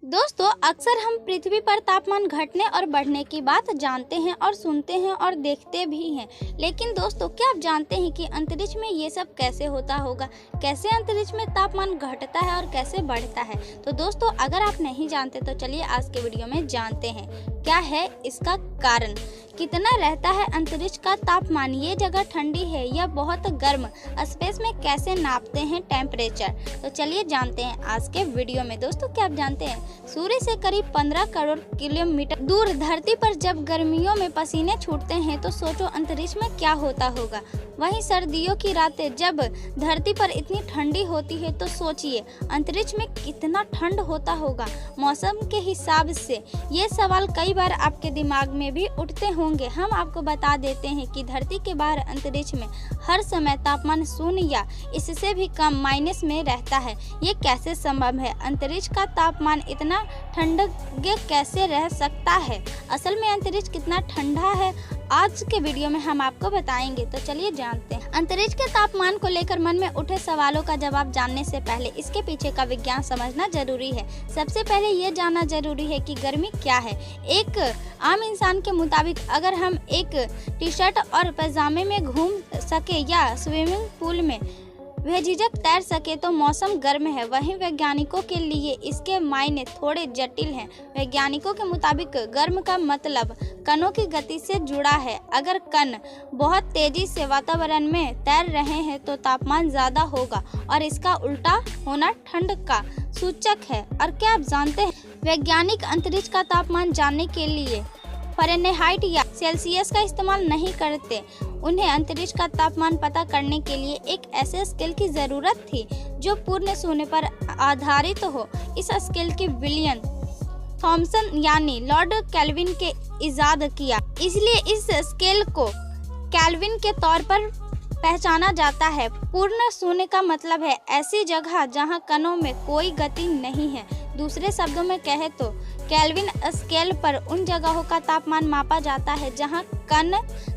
दोस्तों, अक्सर हम पृथ्वी पर तापमान घटने और बढ़ने की बात जानते हैं और सुनते हैं और देखते भी हैं। लेकिन दोस्तों, क्या आप जानते हैं कि अंतरिक्ष में ये सब कैसे होता होगा? कैसे अंतरिक्ष में तापमान घटता है और कैसे बढ़ता है? तो दोस्तों, अगर आप नहीं जानते तो चलिए आज के वीडियो में जानते हैं क्या है इसका कारण। कितना रहता है अंतरिक्ष का तापमान? ये जगह ठंडी है या बहुत गर्म? स्पेस में कैसे नापते हैं टेम्परेचर? तो चलिए जानते हैं आज के वीडियो में। दोस्तों, क्या आप जानते हैं सूर्य से करीब 15 करोड़ किलोमीटर दूर धरती पर जब गर्मियों में पसीने छूटते हैं तो सोचो अंतरिक्ष में क्या होता होगा। वहीं सर्दियों की रातें जब धरती पर इतनी ठंडी होती है तो सोचिए अंतरिक्ष में कितना ठंड होता होगा। मौसम के हिसाब से ये सवाल कई बार आपके दिमाग में भी उठते होंगे। हम आपको बता देते हैं कि धरती के बाहर अंतरिक्ष में हर समय तापमान शून्य या इससे भी कम माइनस में रहता है। ये कैसे संभव है? अंतरिक्ष का तापमान इतना ठंडा कैसे रह सकता है? असल में अंतरिक्ष कितना ठंडा है आज के वीडियो में हम आपको बताएंगे। तो चलिए जानते हैं। अंतरिक्ष के तापमान को लेकर मन में उठे सवालों का जवाब जानने से पहले इसके पीछे का विज्ञान समझना जरूरी है। सबसे पहले ये जानना जरूरी है कि गर्मी क्या है। एक आम इंसान के मुताबिक अगर हम एक टी शर्ट और पैजामे में घूम सके या स्विमिंग पूल में बेझिझक तैर सके तो मौसम गर्म है। वहीं वैज्ञानिकों के लिए इसके मायने थोड़े जटिल हैं। वैज्ञानिकों के मुताबिक गर्म का मतलब कणों की गति से जुड़ा है। अगर कण बहुत तेजी से वातावरण में तैर रहे हैं तो तापमान ज़्यादा होगा और इसका उल्टा होना ठंड का सूचक है। और क्या आप जानते हैं वैज्ञानिक अंतरिक्ष का तापमान जानने के लिए फ़ारेनहाइट या सेल्सियस का इस्तेमाल नहीं करते। उन्हें अंतरिक्ष का तापमान पता करने के लिए एक ऐसे स्केल की ज़रूरत थी जो पूर्ण शून्य पर आधारित हो। इस स्केल की विलियम थॉमसन यानी लॉर्ड केल्विन के इजाद किया, इसलिए इस स्केल को केल्विन के तौर पर पहचाना जाता है। पूर्ण शून्य का मतलब है ऐसी जगह जहां कणों में कोई गति नहीं है। दूसरे शब्दों में कहे तो केल्विन स्केल पर उन जगहों का तापमान मापा जाता है जहां कण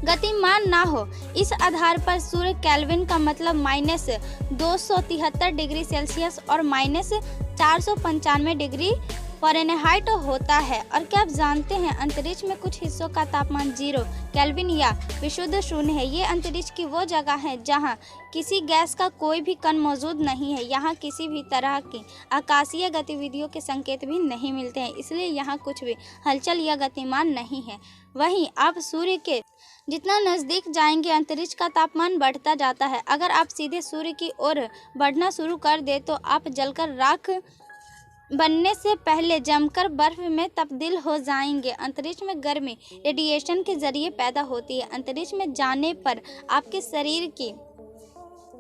गतिमान ना हो। इस आधार पर सूर्य केल्विन का मतलब -273 डिग्री सेल्सियस और -495 डिग्री फ़ारेनहाइट होता है। और क्या आप जानते हैं अंतरिक्ष में कुछ हिस्सों का तापमान 0 केल्विन या विशुद्ध शून्य है। ये अंतरिक्ष की वो जगह है जहां किसी गैस का कोई भी कण मौजूद नहीं है। यहाँ किसी भी तरह की आकाशीय गतिविधियों के संकेत भी नहीं मिलते हैं, इसलिए यहाँ कुछ भी हलचल या गतिमान नहीं है। वहीं आप सूर्य के जितना नज़दीक जाएंगे अंतरिक्ष का तापमान बढ़ता जाता है। अगर आप सीधे सूर्य की ओर बढ़ना शुरू कर दे तो आप जलकर राख बनने से पहले जमकर बर्फ में तब्दील हो जाएंगे। अंतरिक्ष में गर्मी रेडिएशन के जरिए पैदा होती है। अंतरिक्ष में जाने पर आपके शरीर की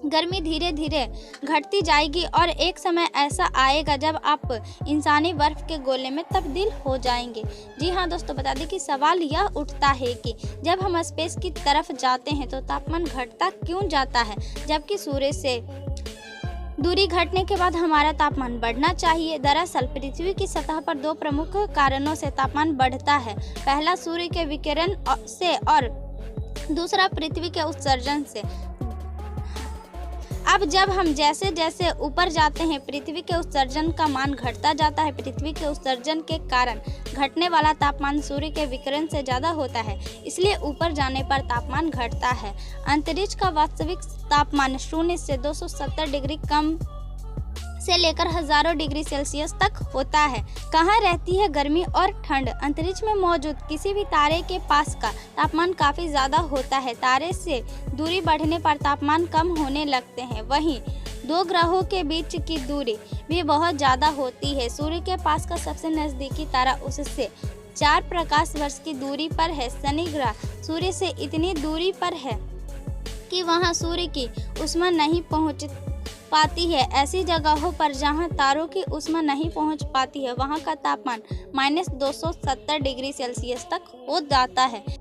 गर्मी धीरे धीरे घटती जाएगी और एक समय ऐसा आएगा जब आप इंसानी बर्फ के गोले में तब्दील हो जाएंगे। जी हाँ दोस्तों, बता दें कि सवाल यह उठता है कि जब हम स्पेस की तरफ जाते हैं तो तापमान घटता क्यों जाता है, जबकि सूर्य से दूरी घटने के बाद हमारा तापमान बढ़ना चाहिए। दरअसल पृथ्वी की सतह पर दो प्रमुख कारणों से तापमान बढ़ता है। पहला सूर्य के विकिरण से और दूसरा पृथ्वी के उत्सर्जन से। अब जब हम जैसे जैसे ऊपर जाते हैं पृथ्वी के उत्सर्जन का मान घटता जाता है। पृथ्वी के उत्सर्जन के कारण घटने वाला तापमान सूर्य के विकिरण से ज़्यादा होता है, इसलिए ऊपर जाने पर तापमान घटता है। अंतरिक्ष का वास्तविक तापमान शून्य से 270 डिग्री कम से लेकर हजारों डिग्री सेल्सियस तक होता है। कहाँ रहती है गर्मी और ठंड? अंतरिक्ष में मौजूद किसी भी तारे के पास का तापमान काफ़ी ज़्यादा होता है। तारे से दूरी बढ़ने पर तापमान कम होने लगते हैं। वहीं दो ग्रहों के बीच की दूरी भी बहुत ज़्यादा होती है। सूर्य के पास का सबसे नज़दीकी तारा उससे 4 प्रकाश वर्ष की दूरी पर है। शनि ग्रह सूर्य से इतनी दूरी पर है कि वहाँ सूर्य की ऊष्मा नहीं पहुँच पाती है। ऐसी जगहों पर जहां तारों की ऊष्मा नहीं पहुंच पाती है वहां का तापमान -270 डिग्री सेल्सियस तक हो जाता है।